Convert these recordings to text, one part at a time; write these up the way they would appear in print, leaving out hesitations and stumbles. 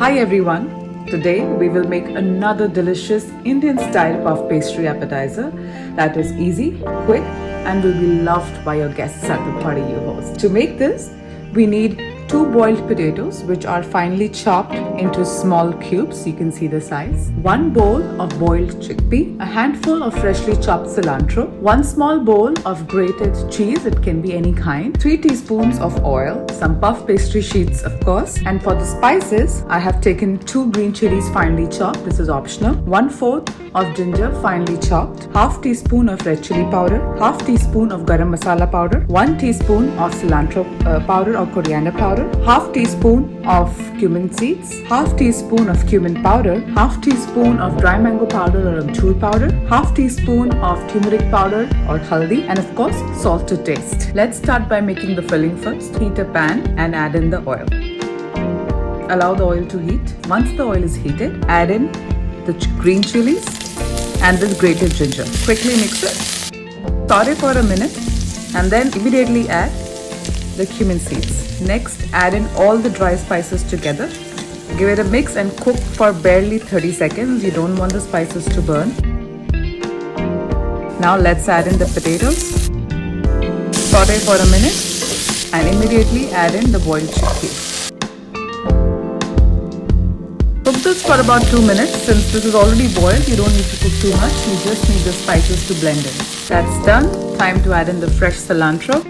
Hi everyone. Today we will make another delicious Indian style puff pastry appetizer that is easy, quick and will be loved by your guests at the party you host. To make this, we need 2 boiled potatoes which are finely chopped into small cubes. You can see the size. 1 bowl of boiled chickpea, a handful of freshly chopped cilantro, 1 small bowl of grated cheese, it can be any kind, 3 teaspoons of oil, some puff pastry sheets of course, and for the spices, I have taken 2 green chilies finely chopped, this is optional, 1/4 of ginger finely chopped, half teaspoon of red chili powder, half teaspoon of garam masala powder, 1 teaspoon of cilantro powder or coriander powder, half teaspoon of cumin seeds, half teaspoon of cumin powder, half teaspoon of dry mango powder or amchur powder, half teaspoon of turmeric powder or haldi, and of course salt to taste. Let's start by making the filling first. Heat a pan and add in the oil. Allow the oil to heat. Once the oil is heated, add in the green chilies and the grated ginger. Quickly mix it. Saute for a minute and then immediately add the cumin seeds. Next, add in all the dry spices together. Give it a mix and cook for barely 30 seconds. You don't want the spices to burn. Now let's add in the potatoes. Saute for a minute and immediately add in the boiled chickpea. Cook this for about 2 minutes. Since this is already boiled, you don't need to cook too much. You just need the spices to blend in. That's done. Time to add in the fresh cilantro.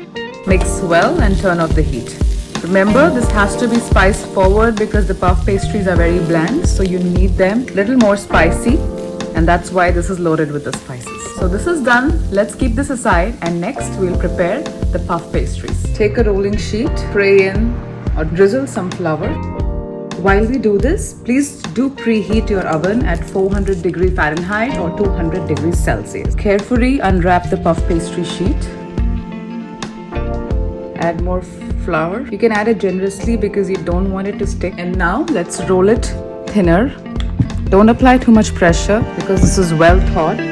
Mix well and turn off the heat. Remember, this has to be spice forward because the puff pastries are very bland, so you need them a little more spicy, and that's why this is loaded with the spices. So this is done. Let's keep this aside, and next we'll prepare the puff pastries. Take a rolling sheet, spray in or drizzle some flour. While we do this, please do preheat your oven at 400 degree Fahrenheit or 200 degrees Celsius. Carefully unwrap the puff pastry sheet. Add more flour. You can add it generously because you don't want it to stick. And now let's roll it thinner. Don't apply too much pressure because this is well thawed.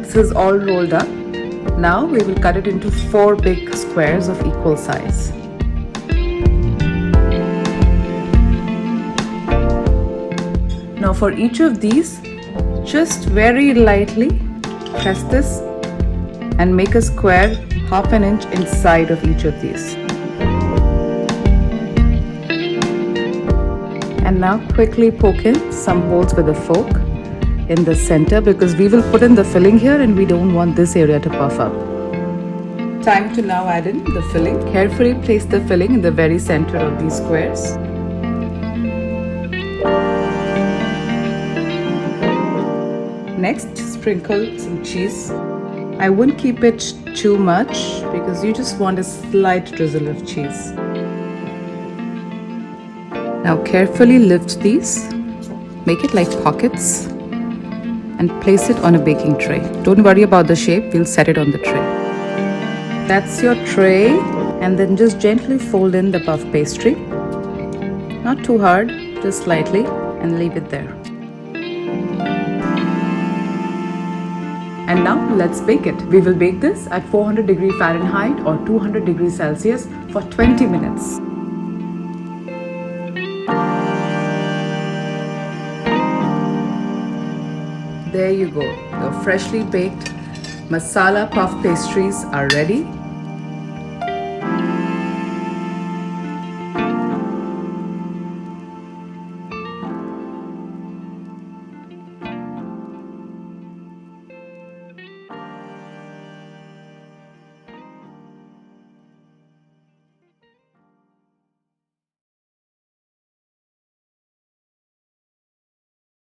This is all rolled up. Now we will cut it into 4 big squares of equal size. Now for each of these, just very lightly press this and make a square half an inch inside of each of these. And now quickly poke in some holes with a fork in the center because we will put in the filling here and we don't want this area to puff up. Time to now add in the filling. Carefully place the filling in the very center of these squares. Next, sprinkle some cheese. I wouldn't keep it too much because you just want a slight drizzle of cheese. Now carefully lift these, make it like pockets and place it on a baking tray. Don't worry about the shape, we'll set it on the tray. That's your tray, and then just gently fold in the puff pastry. Not too hard, just slightly, and leave it there. And now let's bake it. We will bake this at 400 degree Fahrenheit or 200 degrees Celsius for 20 minutes. There you go. Your freshly baked masala puff pastries are ready.